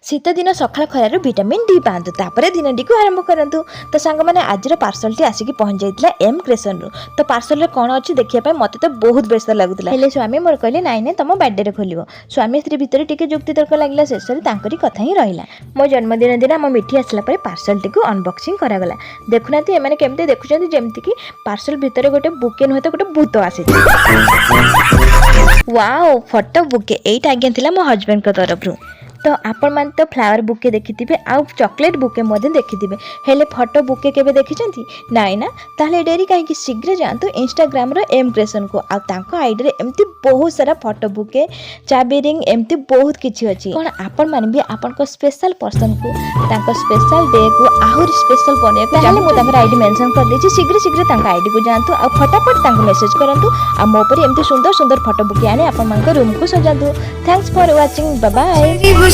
शीत दिन सकाळ खरार विटामिन डी पातु तापर दिन डी को आरंभ करूँ। तो सांग मैंने आज पार्सल टी आसिक पहुंच जाता एम क्रिएशन रु। तो पार्सल रे कौन अच्छी देखिए मत तो बहुत व्यस्त लगुला। हेले स्वामी मोर कहले नाई नाई तुम बर्थडे खोल। स्वामी स्त्री भितर टिके जुक्ति तर्क लगे शेष में कथा ही रहा। मो जन्मदिन दिन आम मिठी आसला पार्सल टी को अनबॉक्सिंग करागला। देखुना एम केमती देखुं जमीक कि पार्सल भितर गोटे बुके नुहे तो गोटे भूत आसी। वाओ फोटो बुके एटा आज्ञा थिला मो हजबैंड को तरफ। तो आपण मान तो फ्लावर बुके देखिथिबे आ चॉकलेट बुके मधे देखिथिबे हेले फोटो बुके केबे देखिचंती नाइ ना। ताहले डेरी काहे शीघ्र जातु इंस्टाग्राम रो एम क्रिएशन को आ तांको आईडी रे एमती बहुत सारा फोटो बुके चाबी रिंग एमती बहुत किछि अछि। कोन आपण मान भी आपण को स्पेशल पर्सन को तांको स्पेशल डे को आहुर स्पेशल बने ताहले मो तांको आईडी मेंशन कर देछि। शीघ्र शीघ्र तांको आईडी को जानतु आ फटाफट तांको मेसेज करंतु आ मो पर एमती सुंदर सुंदर फोटो बुके आने आपण मान को रूम को सजादु। Thanks for watching bye bye.